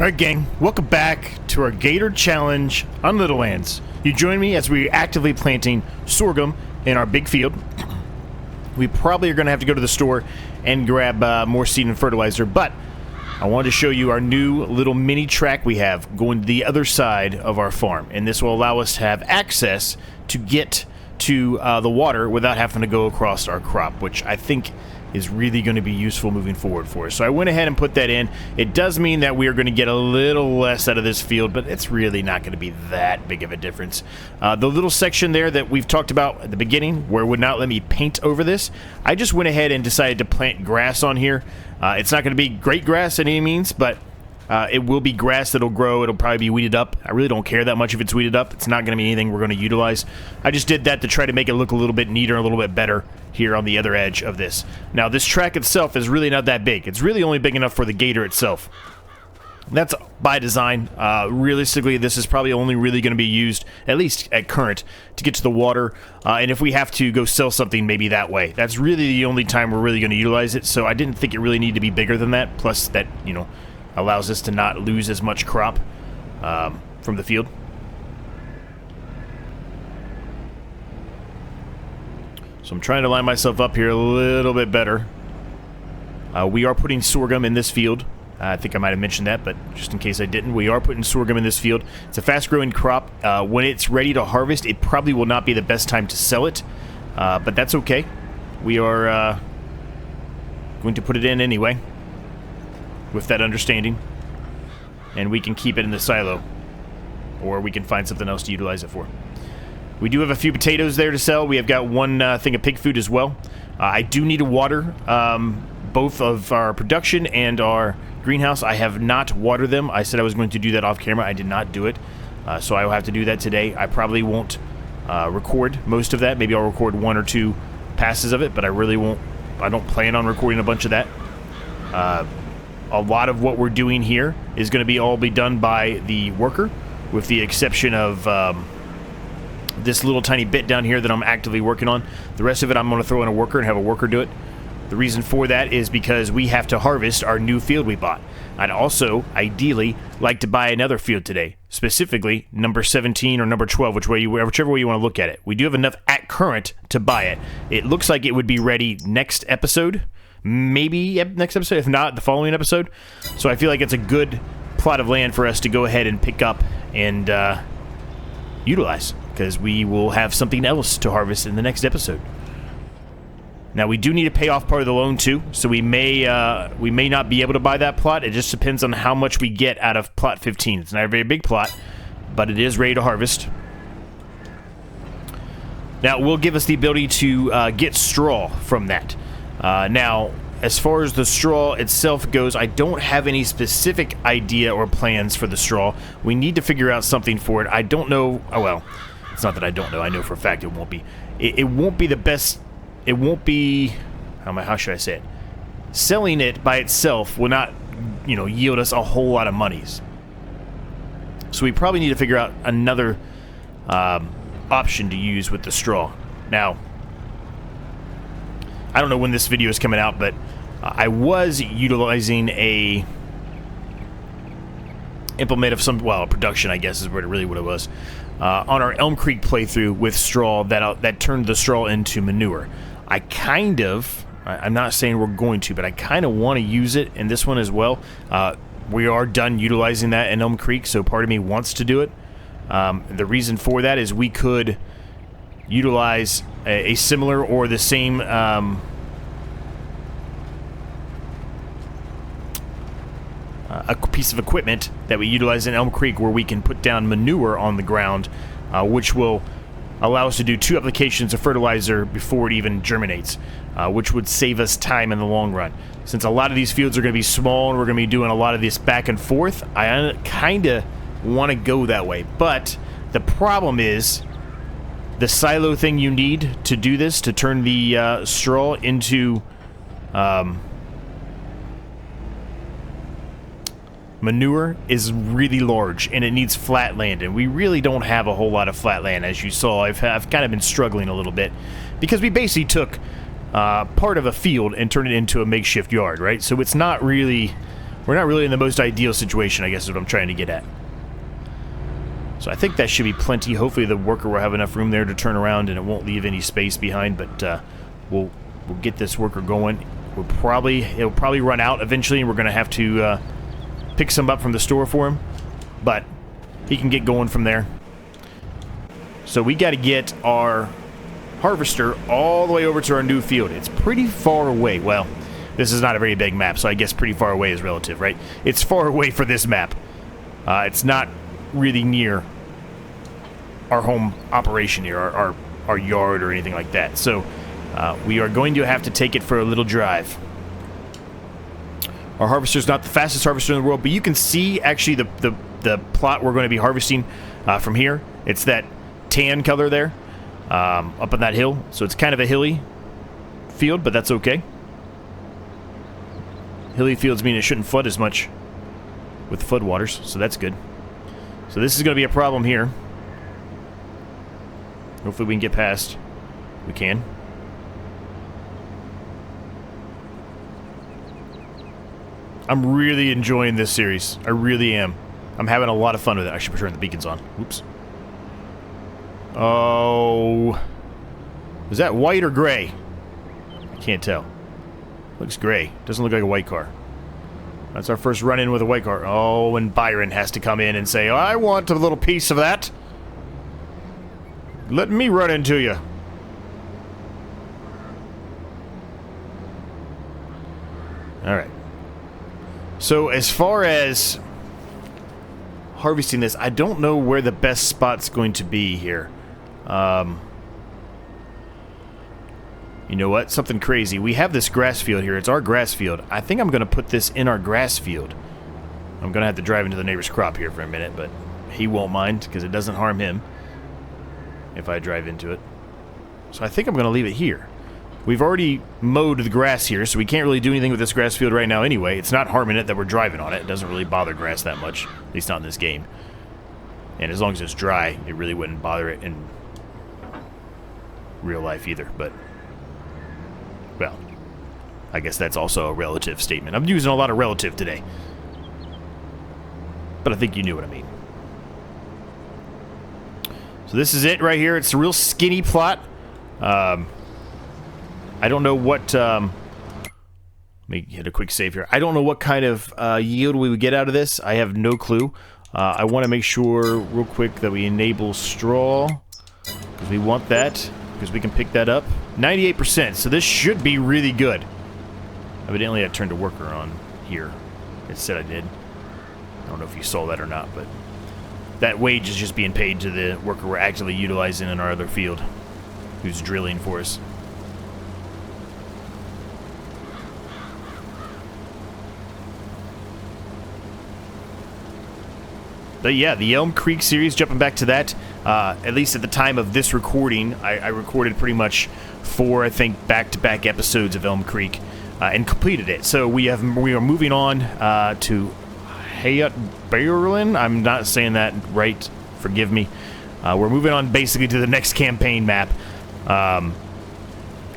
Alright gang, welcome back to our Gator Challenge on Little Lands. You join me as we're actively planting sorghum in our big field. We probably are going to have to go to the store and grab more seed and fertilizer, but I wanted to show you our new little mini track we have going to the other side of our farm. And this will allow us to have access to get to the water without having to go across our crop, which I think is really going to be useful moving forward for us. So I went ahead and put that in. It does mean that we are going to get a little less out of this field, but it's really not going to be that big of a difference. The little section there that we've talked about at the beginning where it would not let me paint over this, I just went ahead and decided to plant grass on here. It's not going to be great grass at any means, but it will be grass that'll grow. It'll probably be weeded up. I really don't care that much if it's weeded up. It's not going to be anything we're going to utilize. I just did that to try to make it look a little bit neater, a little bit better here on the other edge of this. Now, this track itself is really not that big. It's really only big enough for the Gator itself. That's by design. Realistically, this is probably only really going to be used, at least at current, to get to the water. And if we have to go sell something, maybe that way. That's really the only time we're really going to utilize it. So I didn't think it really needed to be bigger than that. Plus, that, you know, allows us to not lose as much crop from the field. So I'm trying to line myself up here a little bit better. We are putting sorghum in this field. I think I might have mentioned that, but just in case I didn't, we are putting sorghum in this field. It's a fast-growing crop. When it's ready to harvest, it probably will not be the best time to sell it, but that's okay. We are going to put it in anyway, with that understanding, and we can keep it in the silo, or we can find something else to utilize it for. We do have a few potatoes there to sell. We have got one thing of pig food as well. I do need to water both of our production and our greenhouse. I have not watered them. I said I was going to do that off camera. I did not do it, so I will have to do that today. I probably won't record most of that. Maybe I'll record one or two passes of it, but I really won't. I don't plan on recording a bunch of that. A lot of what we're doing here is going to all be done by the worker, with the exception of this little tiny bit down here that I'm actively working on. The rest of it I'm going to throw in a worker and have a worker do it. The reason for that is because we have to harvest our new field we bought. I'd also, ideally, like to buy another field today, specifically number 17 or number 12, whichever way you want to look at it. We do have enough at current to buy it. It looks like it would be ready next episode. Maybe next episode, if not the following episode. So I feel like it's a good plot of land for us to go ahead and pick up and utilize, because we will have something else to harvest in the next episode. Now, we do need to pay off part of the loan too, so we may not be able to buy that plot. It just depends on how much we get out of plot 15. It's not a very big plot, but it is ready to harvest. Now, it will give us the ability to get straw from that. Now, as far as the straw itself goes, I don't have any specific idea or plans for the straw. We need to figure out something for it. I don't know. Oh, well, it's not that I don't know. I know for a fact it won't be. It won't be the best. It won't be. How should I say it? Selling it by itself will not, yield us a whole lot of monies. So we probably need to figure out another option to use with the straw. Now, I don't know when this video is coming out, but I was utilizing a implement of some, a production, I guess, is really what it was, on our Elm Creek playthrough with straw that turned the straw into manure. I'm not saying we're going to, but I kind of want to use it in this one as well. We are done utilizing that in Elm Creek, so part of me wants to do it. The reason for that is we could utilize a similar or the same a piece of equipment that we utilize in Elm Creek, where we can put down manure on the ground, which will allow us to do 2 applications of fertilizer before it even germinates, which would save us time in the long run. Since a lot of these fields are going to be small and we're going to be doing a lot of this back and forth, I kind of want to go that way. But the problem is the silo thing you need to do this, to turn the straw into manure, is really large, and it needs flat land, and we really don't have a whole lot of flat land. As you saw, I've kind of been struggling a little bit, because we basically took part of a field and turned it into a makeshift yard, right? So it's not really we're not really in the most ideal situation, I guess is what I'm trying to get at. So I think that should be plenty. Hopefully the worker will have enough room there to turn around and it won't leave any space behind, but we'll get this worker going. It'll probably run out eventually, and we're going to have to pick some up from the store for him, but he can get going from there. So we got to get our harvester all the way over to our new field. It's pretty far away. Well, this is not a very big map, so I guess pretty far away is relative, right? It's far away for this map. It's not really near our home operation here, our yard or anything like that. So we are going to have to take it for a little drive. Our harvester is not the fastest harvester in the world, but you can see actually the plot we're going to be harvesting from here. It's that tan color there up on that hill. So it's kind of a hilly field, but that's okay. Hilly fields mean it shouldn't flood as much with floodwaters, so that's good. So this is going to be a problem here. Hopefully we can get past. We can. I'm really enjoying this series. I really am. I'm having a lot of fun with it. I should turn the beacons on. Oops. Oh. Is that white or gray? I can't tell. Looks gray. Doesn't look like a white car. That's our first run-in with a white car. Oh, and Byron has to come in and say, I want a little piece of that. Let me run into you. Alright. So, as far as harvesting this, I don't know where the best spot's going to be here. You know what? Something crazy. We have this grass field here. It's our grass field. I think I'm going to put this in our grass field. I'm going to have to drive into the neighbor's crop here for a minute, but he won't mind because it doesn't harm him if I drive into it. So I think I'm going to leave it here. We've already mowed the grass here, so we can't really do anything with this grass field right now anyway. It's not harming it that we're driving on it. It doesn't really bother grass that much, at least not in this game. And as long as it's dry, it really wouldn't bother it in real life either, but... well, I guess that's also a relative statement. I'm using a lot of relative today. But I think you knew what I mean. So this is it right here. It's a real skinny plot. I don't know what... let me hit a quick save here. I don't know what kind of yield we would get out of this. I have no clue. I want to make sure real quick that we enable straw. Because we want that. Because we can pick that up. 98%, so this should be really good. Evidently I turned a worker on here. It said I did. I don't know if you saw that or not, but that wage is just being paid to the worker we're actively utilizing in our other field, who's drilling for us. But yeah, the Elm Creek series, jumping back to that, at least at the time of this recording, I recorded pretty much 4, I think, back-to-back episodes of Elm Creek and completed it. So we are moving on to Hayat Berlin. I'm not saying that right. Forgive me. We're moving on basically to the next campaign map. And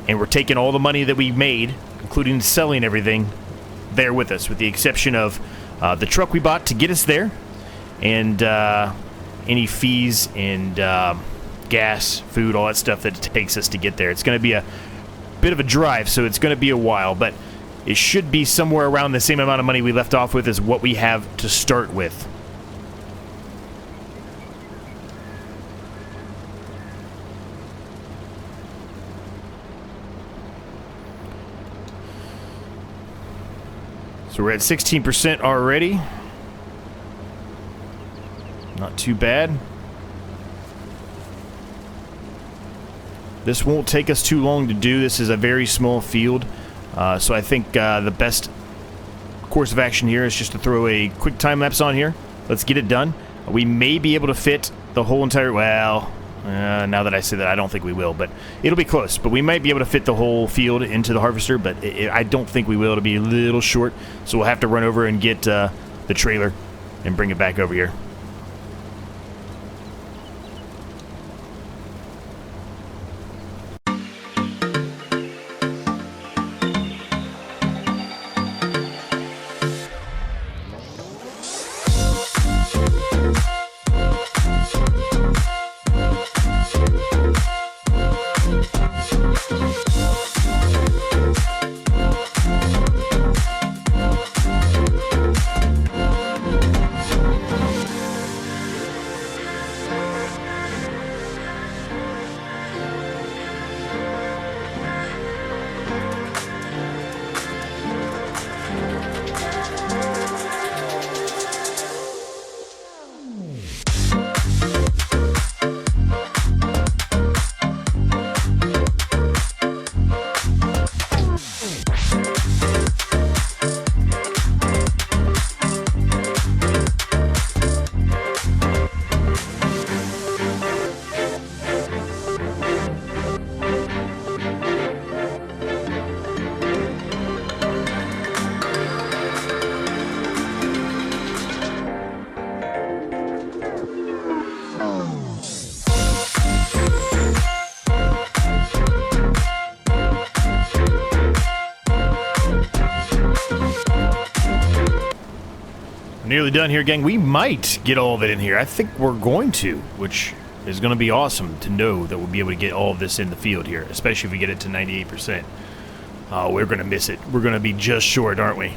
we're taking all the money that we made, including selling everything, there with us, with the exception of the truck we bought to get us there. And any fees and gas, food, all that stuff that it takes us to get there. It's going to be a bit of a drive, so it's going to be a while, but it should be somewhere around the same amount of money we left off with as what we have to start with. So we're at 16% already. Not too bad. This won't take us too long to do. This is a very small field. So I think the best course of action here is just to throw a quick time lapse on here. Let's get it done. We may be able to fit the whole entire... well, now that I say that, I don't think we will, but it'll be close. But we might be able to fit the whole field into the harvester, but I don't think we will. It'll be a little short, so we'll have to run over and get the trailer and bring it back over here. We're nearly done here, gang. We might get all of it in here. I think we're going to, which is going to be awesome to know that we'll be able to get all of this in the field here, especially if we get it to 98%. We're going to miss it. We're going to be just short, aren't we?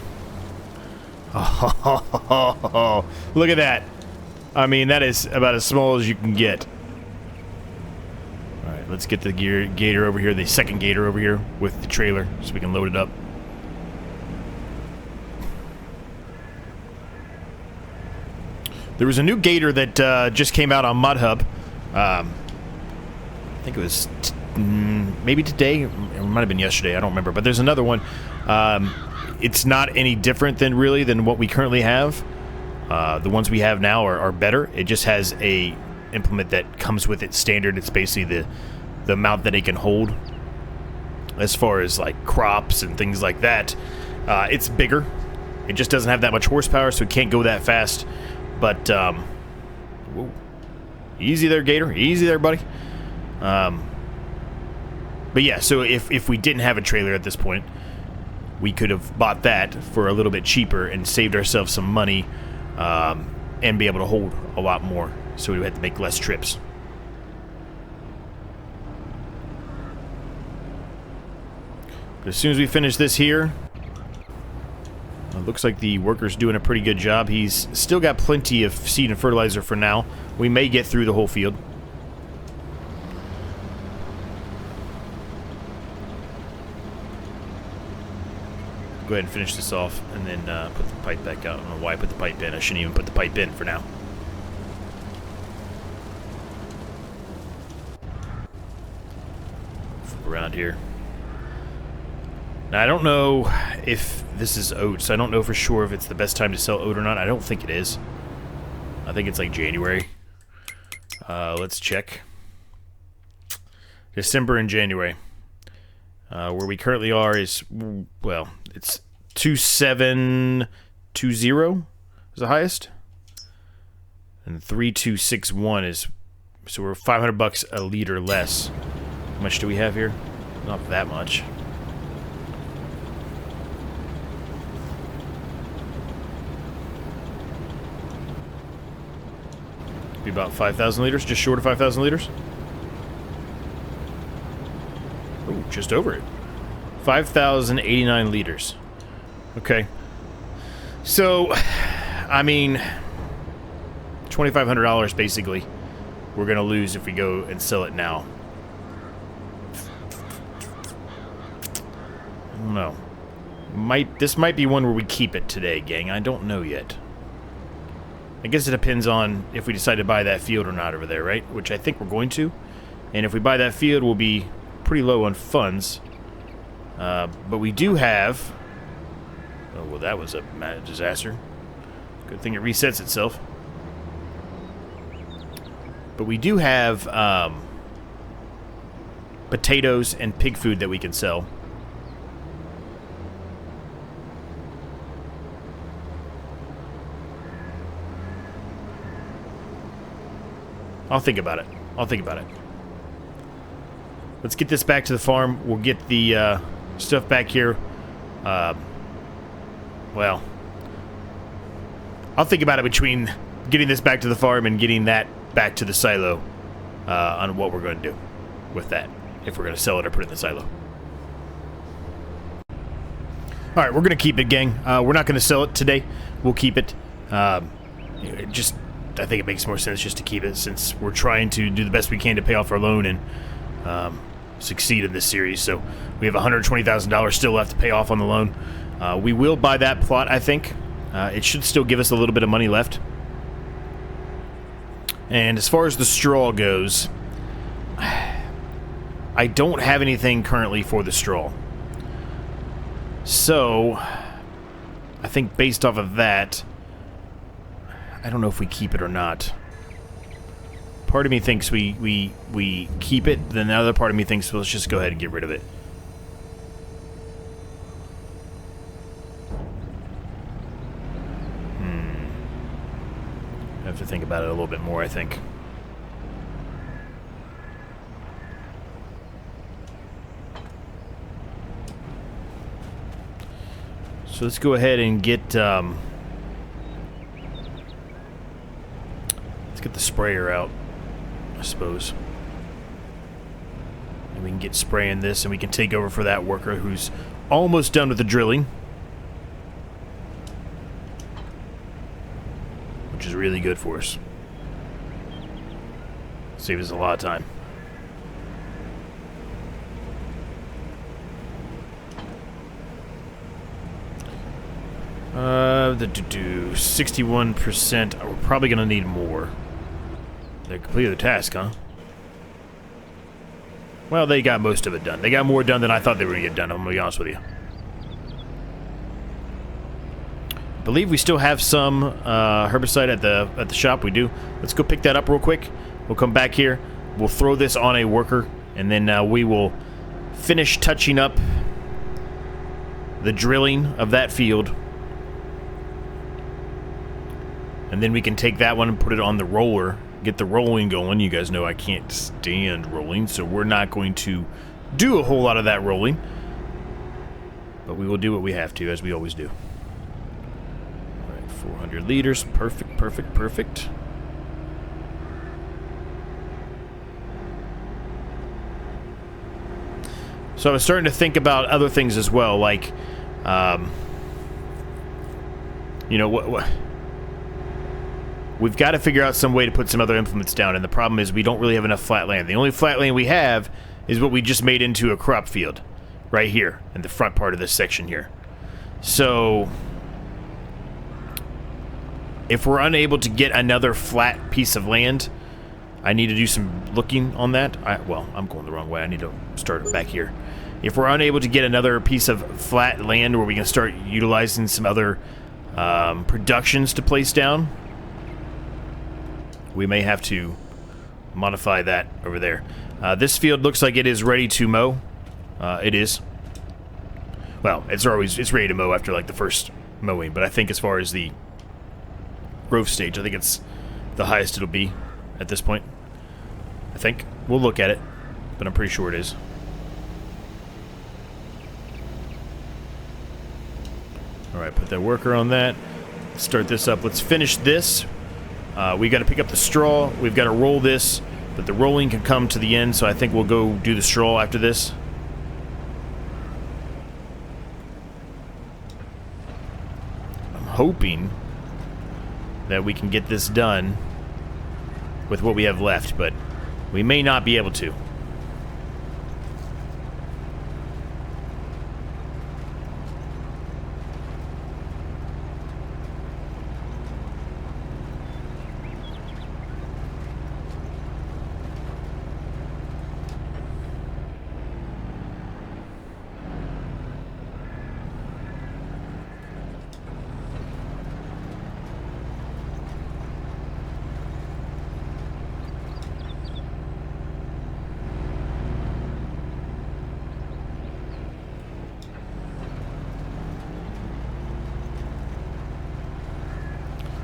Oh, look at that. I mean, that is about as small as you can get. All right, let's get the gator over here, the second gator over here with the trailer so we can load it up. There was a new gator that just came out on ModHub. I think it was maybe today. It might have been yesterday. I don't remember. But there's another one. It's not any different than what we currently have. The ones we have now are better. It just has a implement that comes with it standard. It's basically the amount that it can hold. As far as like crops and things like that, it's bigger. It just doesn't have that much horsepower, so it can't go that fast. But whoa. Easy there, Gator. Easy there, buddy. But yeah, so if we didn't have a trailer at this point, we could have bought that for a little bit cheaper and saved ourselves some money, and be able to hold a lot more, so we would have to make less trips. But as soon as we finish this here, it looks like the worker's doing a pretty good job. He's still got plenty of seed and fertilizer for now. We may get through the whole field. Go ahead and finish this off, and then put the pipe back out. I don't know why I put the pipe in. I shouldn't even put the pipe in for now. Flip around here. Now, I don't know if this is oats. I don't know for sure if it's the best time to sell oat or not. I don't think it is. I think it's like January. Let's check. December and January. Where we currently are is, well, it's 2720 is the highest, and 3261 is, so we're $500 a liter less. How much do we have here? Not that much. Be about 5,000 liters, just short of 5,000 liters. Ooh, just over it. 5,089 liters. Okay. So, I mean, $2,500 basically we're going to lose if we go and sell it now. I don't know. This might be one where we keep it today, gang. I don't know yet. I guess it depends on if we decide to buy that field or not over there, right? Which I think we're going to. And if we buy that field, we'll be pretty low on funds. But we do have... Oh, well, that was a disaster. Good thing it resets itself. But we do have potatoes and pig food that we can sell. I'll think about it. I'll think about it. Let's get this back to the farm. We'll get the stuff back here. Well, I'll think about it between getting this back to the farm and getting that back to the silo on what we're going to do with that. If we're going to sell it or put it in the silo. Alright, we're going to keep it, gang. We're not going to sell it today. We'll keep it. I think it makes more sense just to keep it, since we're trying to do the best we can to pay off our loan and succeed in this series. So we have $120,000 still left to pay off on the loan. We will buy that plot, I think. It should still give us a little bit of money left. And as far as the straw goes, I don't have anything currently for the straw. So I think based off of that, I don't know if we keep it or not. Part of me thinks we keep it, then the other part of me thinks, well, let's just go ahead and get rid of it. I have to think about it a little bit more, I think. So let's go ahead and get let's get the sprayer out, I suppose. And we can get spraying this, and we can take over for that worker who's almost done with the drilling. Which is really good for us. Saves us a lot of time. The 61%. We're probably going to need more. They completed the task, huh? Well, they got most of it done. They got more done than I thought they were going to get done, I'm going to be honest with you. I believe we still have some herbicide at the shop. We do. Let's go pick that up real quick. We'll come back here. We'll throw this on a worker, and then we will finish touching up the drilling of that field. And then we can take that one and put it on the roller, get the rolling going. You guys know I can't stand rolling, so we're not going to do a whole lot of that rolling. But we will do what we have to, as we always do. All right, 400 liters. Perfect, perfect, perfect. So I was starting to think about other things as well, like, you know, what we've got to figure out some way to put some other implements down, and the problem is we don't really have enough flat land. The only flat land we have is what we just made into a crop field, right here, in the front part of this section here. So, if we're unable to get another flat piece of land, I need to do some looking on that. Well, I'm going the wrong way. I need to start back here. If we're unable to get another piece of flat land where we can start utilizing some other productions to place down, we may have to modify that over there. This field looks like it is ready to mow. It is. Well, it's ready to mow after like the first mowing, but I think as far as the growth stage, I think it's the highest it'll be at this point. I think. We'll look at it, but I'm pretty sure it is. Alright, put that worker on that. Let's start this up. Let's finish this. We got to pick up the straw. We've got to roll this, but the rolling can come to the end, so I think we'll go do the straw after this. I'm hoping that we can get this done with what we have left, but we may not be able to.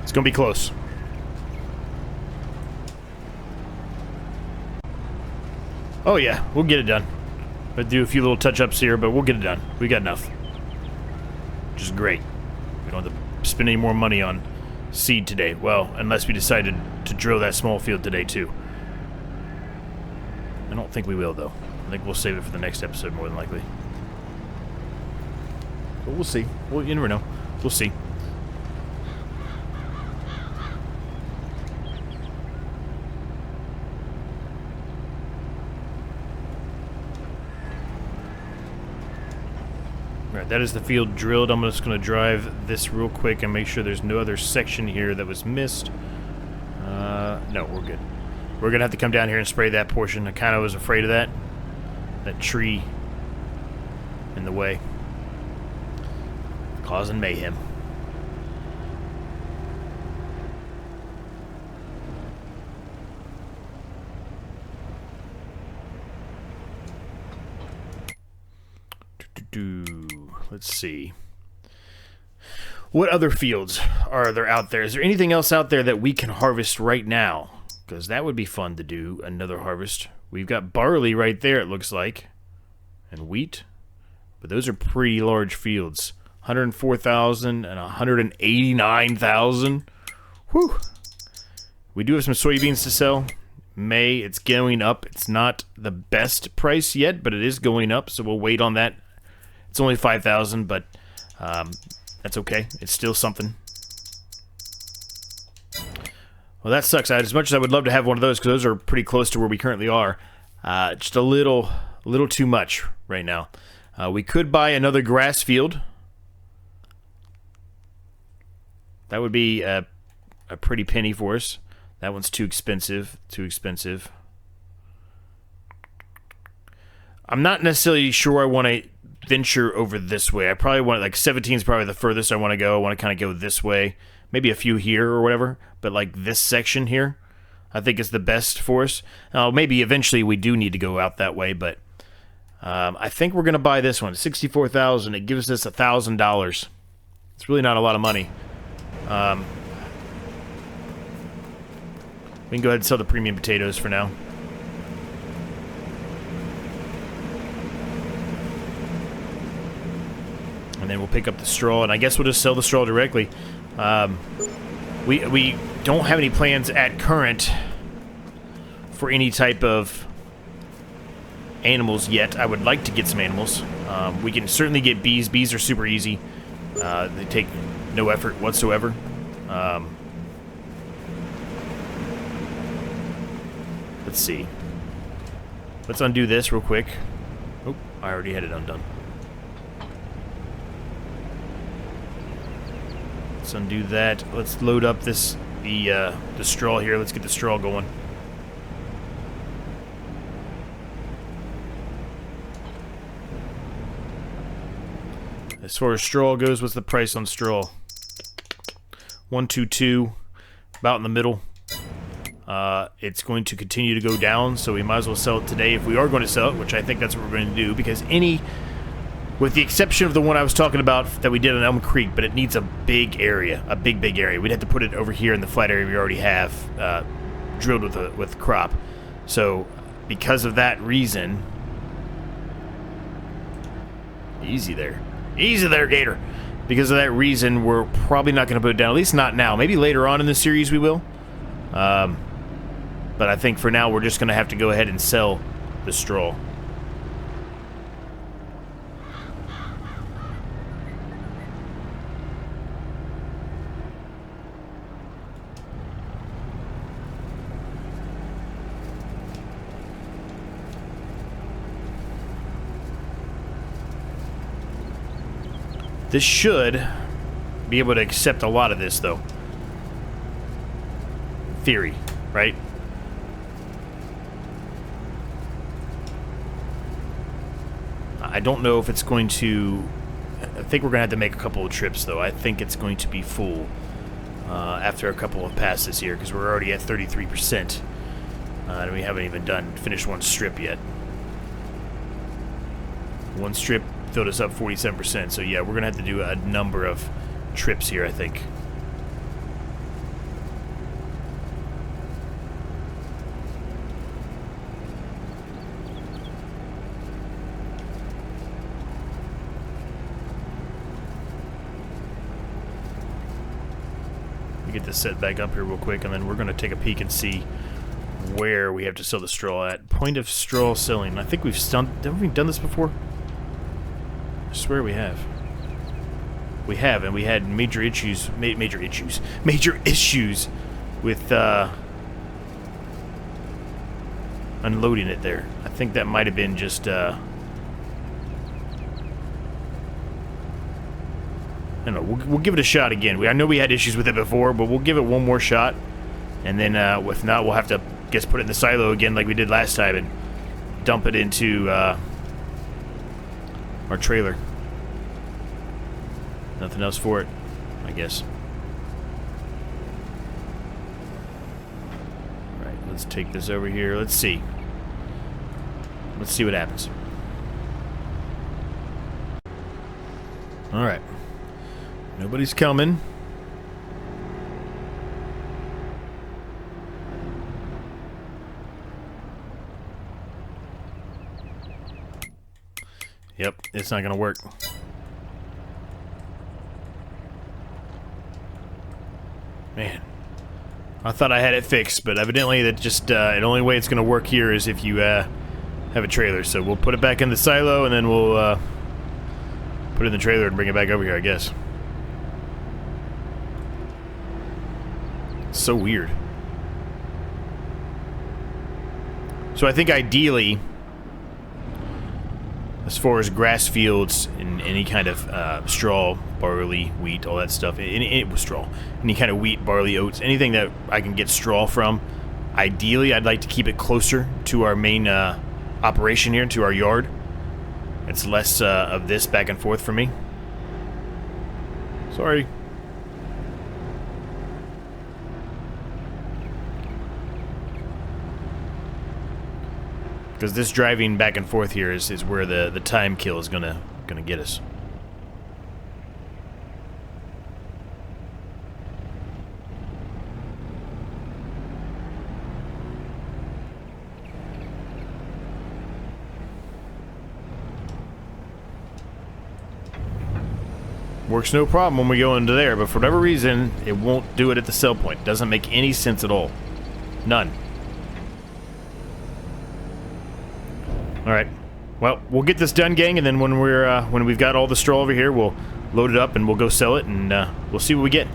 It's gonna be close. Oh yeah, we'll get it done. I'll do a few little touch-ups here, but we'll get it done. We got enough. Which is great. We don't have to spend any more money on seed today. Well, unless we decided to drill that small field today too. I don't think we will though. I think we'll save it for the next episode more than likely. But we'll see. Well, you never know. We'll see. Alright, that is the field drilled. I'm just going to drive this real quick and make sure there's no other section here that was missed. No, we're good. We're going to have to come down here and spray that portion. I kind of was afraid of that. That tree in the way. Causing mayhem. Let's see. What other fields are there out there? Is there anything else out there that we can harvest right now? Because that would be fun to do, another harvest. We've got barley right there, it looks like. And wheat. But those are pretty large fields. 104,000 and 189,000. Whew. We do have some soybeans to sell. May, it's going up. It's not the best price yet, but it is going up, so we'll wait on that. It's only 5,000, but that's okay. It's still something. Well, that sucks. As much as I would love to have one of those, because those are pretty close to where we currently are, just a little too much right now. We could buy another grass field. That would be a pretty penny for us. That one's too expensive. Too expensive. I'm not necessarily sure I want to venture over this way. I probably want, like, 17 is probably the furthest I want to go. I want to kind of go this way. Maybe a few here or whatever. But, like, this section here, I think is the best for us. Maybe eventually we do need to go out that way, but I think we're going to buy this one. 64,000. It gives us $1,000. It's really not a lot of money. We can go ahead and sell the premium potatoes for now. And then we'll pick up the straw, and I guess we'll just sell the straw directly. We don't have any plans at current for any type of animals yet. I would like to get some animals. We can certainly get bees. Bees are super easy. They take no effort whatsoever. Let's see. Let's undo this real quick. Oh, I already had it undone. Let's undo that. Let's load up the straw here. Let's get the straw going. As far as straw goes, what's the price on straw? 122, about in the middle. It's going to continue to go down, so we might as well sell it today if we are going to sell it, which I think that's what we're going to do, because with the exception of the one I was talking about that we did on Elm Creek, but it needs a big area, a big area. We'd have to put it over here in the flat area we already have drilled with crop. So because of that reason, easy there, Gator. Because of that reason, we're probably not going to put it down. At least not now. Maybe later on in the series we will. But I think for now we're just going to have to go ahead and sell the straw. This should be able to accept a lot of this, though. Theory, right? I don't know if it's going to... I think we're going to have to make a couple of trips, though. I think it's going to be full after a couple of passes here, because we're already at 33%. And we haven't even finished one strip yet. One strip filled us up 47%, so yeah, we're going to have to do a number of trips here, I think. Get this set back up here real quick, and then we're going to take a peek and see where we have to sell the straw at. Point of straw selling. I think haven't we done this before? I swear we have. We have, and we had major issues with unloading it there. I think that might have been just I don't know. We'll give it a shot again. I know we had issues with it before, but we'll give it one more shot. And then, if not, we'll have to, put it in the silo again like we did last time and dump it into our trailer. Nothing else for it, I guess. Alright, let's take this over here. Let's see. Let's see what happens. Alright. Nobody's coming. Yep, it's not gonna work. Man. I thought I had it fixed, but evidently that just, the only way it's going to work here is if you, have a trailer. So we'll put it back in the silo, and then we'll, put it in the trailer and bring it back over here, I guess. It's so weird. So I think ideally, as far as grass fields and any kind of straw, barley, wheat, all that stuff, straw, any kind of wheat, barley, oats, anything that I can get straw from, ideally I'd like to keep it closer to our main operation here, to our yard. It's less of this back and forth for me. Sorry. Because this driving back and forth here is where the time kill is gonna get us. Works no problem when we go into there, but for whatever reason, it won't do it at the sell point. Doesn't make any sense at all. None. Alright. Well, we'll get this done, gang, and then when we've got all the straw over here, we'll load it up and we'll go sell it, and we'll see what we get.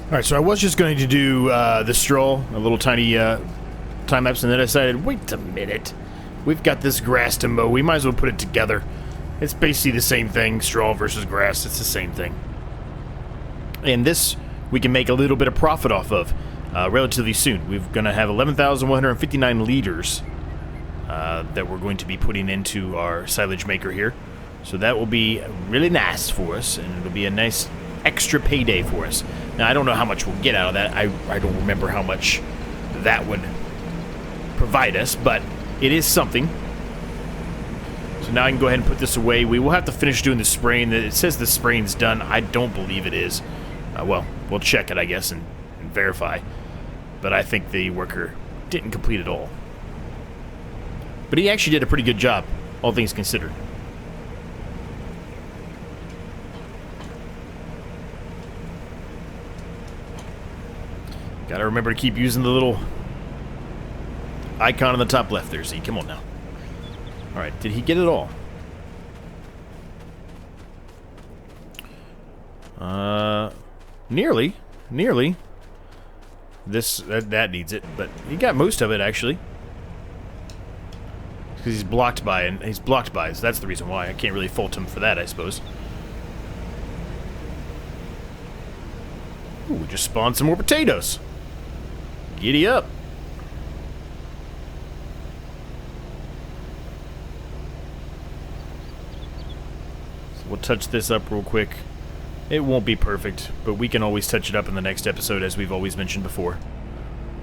Alright, so I was just going to do the stroll, a little tiny time lapse, and then I decided, wait a minute. We've got this grass to mow. We might as well put it together. It's basically the same thing, straw versus grass. It's the same thing. And this we can make a little bit of profit off of relatively soon. We're going to have 11,159 liters that we're going to be putting into our silage maker here. So that will be really nice for us, and it'll be a nice extra payday for us. Now, I don't know how much we'll get out of that. I don't remember how much that would provide us, but it is something. So now I can go ahead and put this away. We will have to finish doing the spraying. It says the spraying's done. I don't believe it is. Well, we'll check it, I guess, and verify. But I think the worker didn't complete it all. But he actually did a pretty good job, all things considered. Gotta remember to keep using the little icon on the top left there. See, come on now. Alright, did he get it all? Nearly. Nearly. That needs it, but he got most of it, actually. Because he's blocked by, so that's the reason why. I can't really fault him for that, I suppose. Ooh, we just spawned some more potatoes. Giddy up. So we'll touch this up real quick. It won't be perfect, but we can always touch it up in the next episode, as we've always mentioned before.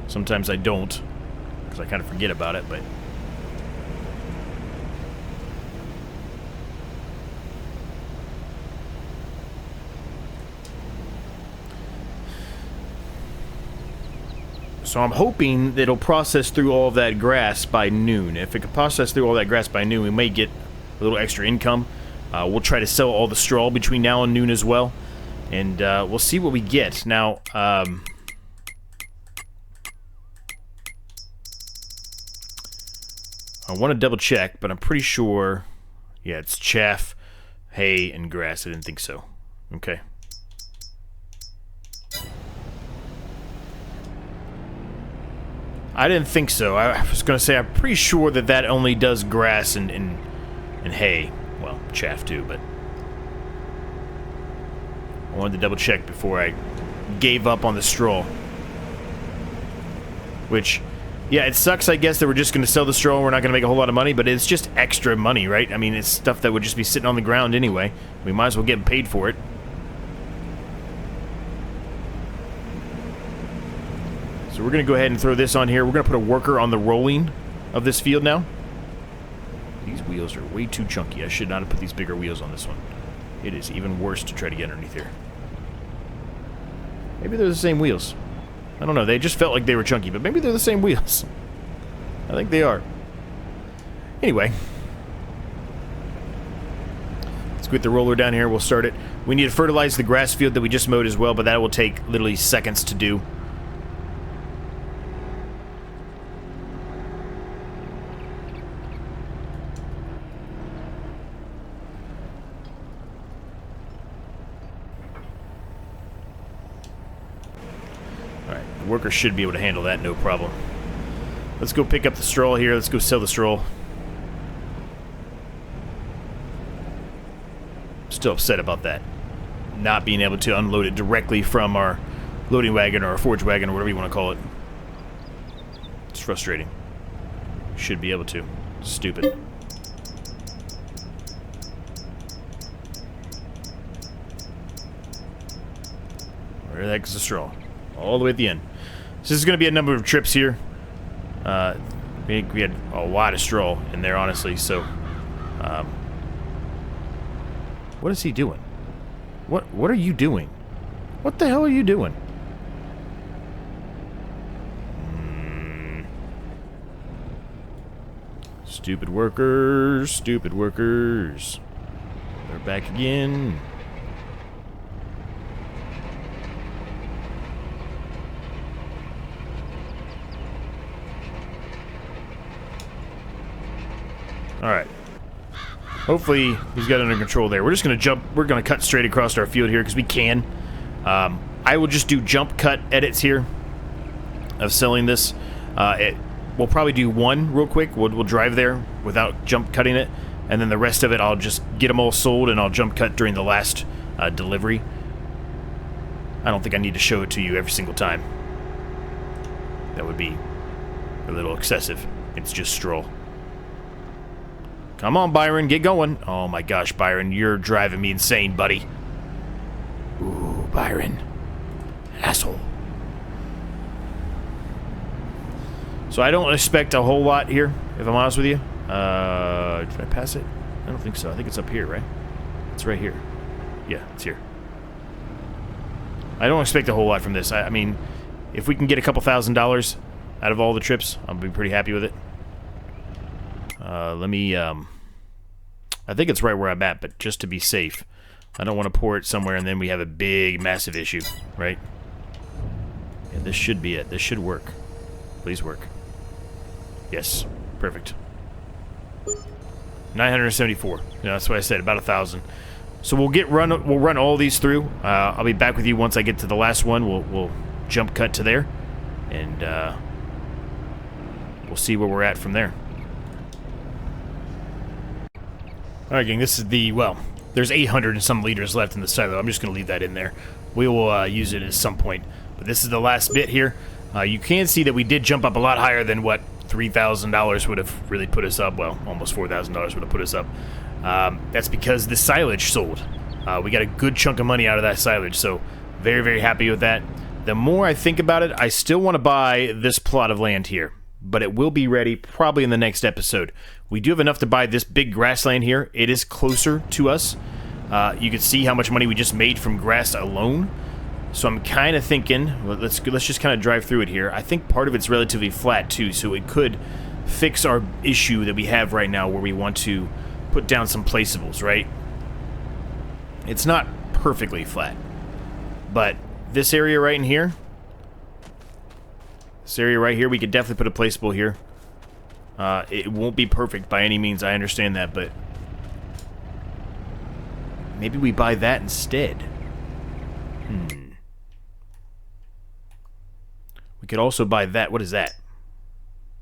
Sometimes I don't, because I kind of forget about it, but... So I'm hoping that it'll process through all of that grass by noon. If it can process through all that grass by noon, we may get a little extra income. We'll try to sell all the straw between now and noon as well. And we'll see what we get. Now, I want to double check, but I'm pretty sure... Yeah, it's chaff, hay, and grass. I didn't think so. Okay. I didn't think so. I was going to say, I'm pretty sure that that only does grass and hay. Well, chaff too, but... I wanted to double check before I gave up on the straw. Which, yeah, it sucks, I guess, that we're just going to sell the straw and we're not going to make a whole lot of money, but it's just extra money, right? I mean, it's stuff that would just be sitting on the ground anyway. We might as well get paid for it. So we're going to go ahead and throw this on here. We're going to put a worker on the rolling of this field now. These wheels are way too chunky. I should not have put these bigger wheels on this one. It is even worse to try to get underneath here. Maybe they're the same wheels. I don't know. They just felt like they were chunky, but maybe they're the same wheels. I think they are. Anyway. Let's get the roller down here. We'll start it. We need to fertilize the grass field that we just mowed as well, but that will take literally seconds to do. Worker should be able to handle that, no problem. Let's go pick up the straw here. Let's go sell the straw. Still upset about that. Not being able to unload it directly from our loading wagon or our forage wagon or whatever you want to call it. It's frustrating. Should be able to. Stupid. Where the heck is the straw? All the way at the end. So this is going to be a number of trips here. We had a lot of straw in there, honestly, so... what is he doing? What are you doing? What the hell are you doing? Stupid workers, stupid workers. They're back again. Alright. Hopefully he's got it under control there. We're just going to jump. We're going to cut straight across our field here because we can. I will just do jump cut edits here of selling this. We'll probably do one real quick. We'll drive there without jump cutting it, and then the rest of it I'll just get them all sold and I'll jump cut during the last delivery. I don't think I need to show it to you every single time. That would be a little excessive. It's just stroll. Come on, Byron, get going. Oh my gosh, Byron, you're driving me insane, buddy. Ooh, Byron. Asshole. So I don't expect a whole lot here, if I'm honest with you. Did I pass it? I don't think so. I think it's up here, right? It's right here. Yeah, it's here. I don't expect a whole lot from this. I mean, if we can get a couple $1,000s out of all the trips, I'll be pretty happy with it. Let me, I think it's right where I'm at, but just to be safe, I don't want to pour it somewhere and then we have a big, massive issue, right? Yeah, this should be it. This should work. Please work. Yes, perfect. 974. Yeah, that's what I said, about 1,000. So we'll run all these through. I'll be back with you once I get to the last one. We'll jump cut to there, and we'll see where we're at from there. All right, gang. This is the there's 800 and some liters left in the silo. I'm just going to leave that in there. We will use it at some point. But this is the last bit here. You can see that we did jump up a lot higher than what $3,000 would have really put us up. Well, almost $4,000 would have put us up. That's because the silage sold. We got a good chunk of money out of that silage, so very, very happy with that. The more I think about it, I still want to buy this plot of land here, but it will be ready probably in the next episode. We do have enough to buy this big grassland here. It is closer to us. You can see how much money we just made from grass alone. So I'm kind of thinking, let's just kind of drive through it here. I think part of it's relatively flat too, so it could fix our issue that we have right now where we want to put down some placeables, right? It's not perfectly flat, but this area right in here, we could definitely put a placeable here. It won't be perfect by any means, I understand that, but maybe we buy that instead. We could also buy that. What is that?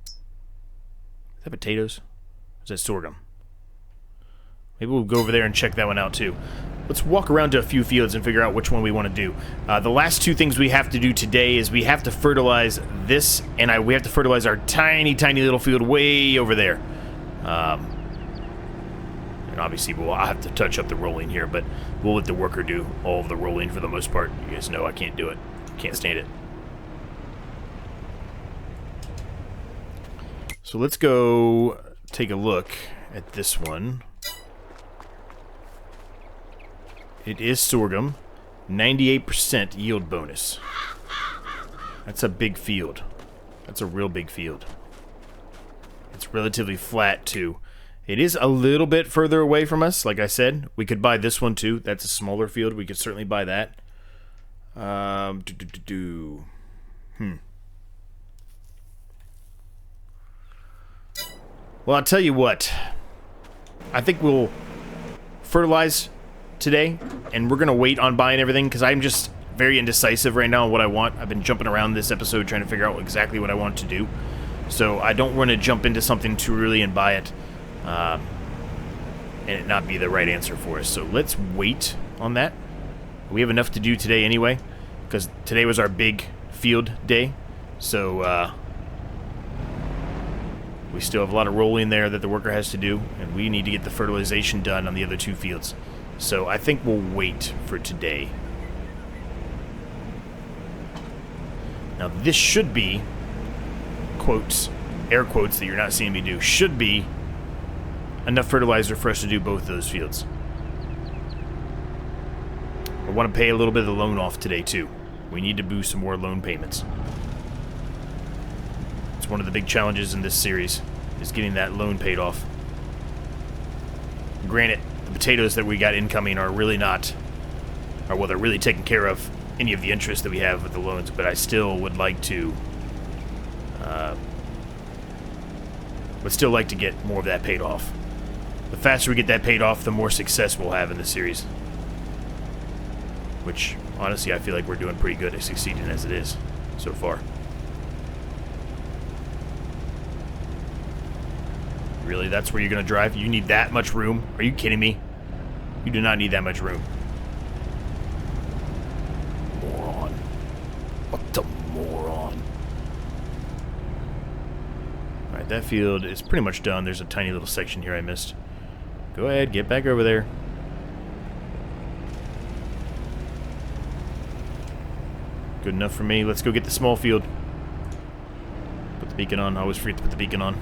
Is that potatoes? Or is that sorghum? Maybe we'll go over there and check that one out too. Let's walk around to a few fields and figure out which one we want to do. The last two things we have to do today is we have to fertilize this, and we have to fertilize our tiny, tiny little field way over there. And obviously I'll have to touch up the rolling here, but we'll let the worker do all of the rolling for the most part. You guys know I can't do it. Can't stand it. So let's go take a look at this one. It is sorghum, 98% yield bonus. That's a big field. That's a real big field. It's relatively flat too. It is a little bit further away from us, like I said. We could buy this one too. That's a smaller field. We could certainly buy that. Well, I'll tell you what. I think we'll fertilize today, and we're going to wait on buying everything, because I'm just very indecisive right now on what I want. I've been jumping around this episode trying to figure out exactly what I want to do. So I don't want to jump into something too early and buy it, and it not be the right answer for us. So let's wait on that. We have enough to do today anyway, because today was our big field day. So, we still have a lot of rolling there that the worker has to do, and we need to get the fertilization done on the other two fields. So I think we'll wait for today. Now this should be, quotes, air quotes that you're not seeing me do, should be enough fertilizer for us to do both those fields. I want to pay a little bit of the loan off today too. We need to boost some more loan payments. It's one of the big challenges in this series, is getting that loan paid off. Granted, the potatoes that we got incoming are really not, or well, they're really taking care of any of the interest that we have with the loans, but I still would like to, get more of that paid off. The faster we get that paid off, the more success we'll have in the series. Which, Honestly, I feel like we're doing pretty good at succeeding as it is so far. Really, that's where you're going to drive? You need that much room? Are you kidding me? You do not need that much room. Moron. What a moron. Alright, that field is pretty much done. There's a tiny little section here I missed. Go ahead, get back over there. Good enough for me. Let's go get the small field. Put the beacon on. I always forget to put the beacon on.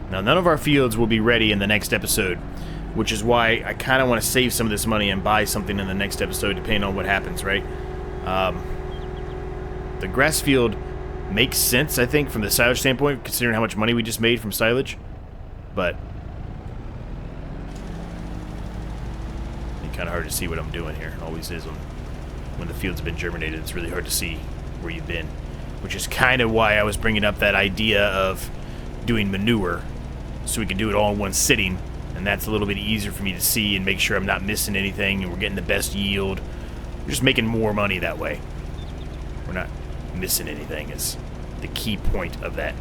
Now, none of our fields will be ready in the next episode, which is why I kind of want to save some of this money and buy something in the next episode, depending on what happens, right? The grass field makes sense, I think, from the silage standpoint, considering how much money we just made from silage. But it's kind of hard to see what I'm doing here. It always is when the field's been germinated. It's really hard to see where you've been, which is kind of why I was bringing up that idea of doing manure, so we can do it all in one sitting, and that's a little bit easier for me to see and make sure I'm not missing anything and we're getting the best yield. We're just making more money that way. We're not missing anything is the key point of that.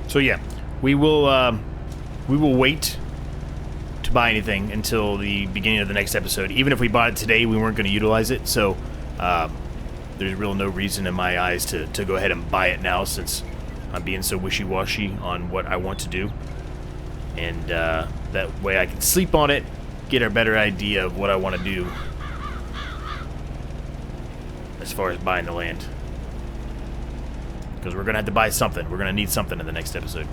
So yeah, we will wait to buy anything until the beginning of the next episode. Even if we bought it today, we weren't going to utilize it, so there's real no reason in my eyes to go ahead and buy it now, since I'm being so wishy-washy on what I want to do. And that way I can sleep on it, get a better idea of what I want to do as far as buying the land. Because we're going to have to buy something. We're going to need something in the next episode.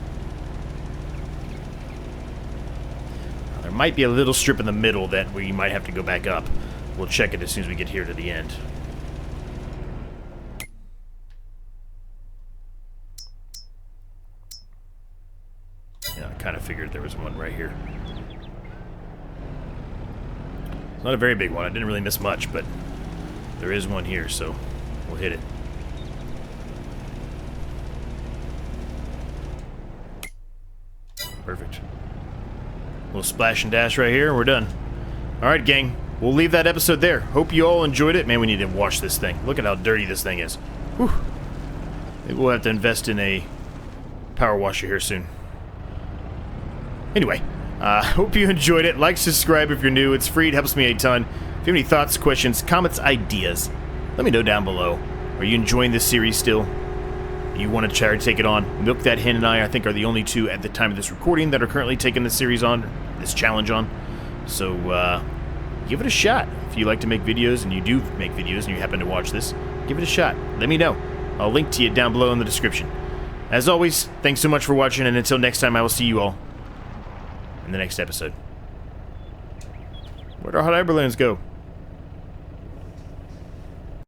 Now, there might be a little strip in the middle that we might have to go back up. We'll check it as soon as we get here to the end. Yeah, I kind of figured there was one right here. It's not a very big one. I didn't really miss much, but there is one here, so we'll hit it. Perfect. Little splash and dash right here, and we're done. Alright, gang. We'll leave that episode there. Hope you all enjoyed it. Man, we need to wash this thing. Look at how dirty this thing is. Whew. Maybe we'll have to invest in a power washer here soon. Anyway, hope you enjoyed it. Like, subscribe if you're new. It's free. It helps me a ton. If you have any thoughts, questions, comments, ideas, let me know down below. Are you enjoying this series still? You want to try to take it on? Milk That Hen and I think, are the only two at the time of this recording that are currently taking this series on, this challenge on. So, give it a shot. If you like to make videos, and you do make videos, and you happen to watch this, give it a shot. Let me know. I'll link to you down below in the description. As always, thanks so much for watching, and until next time, I will see you all in the next episode. Where'd our hot air balloons go?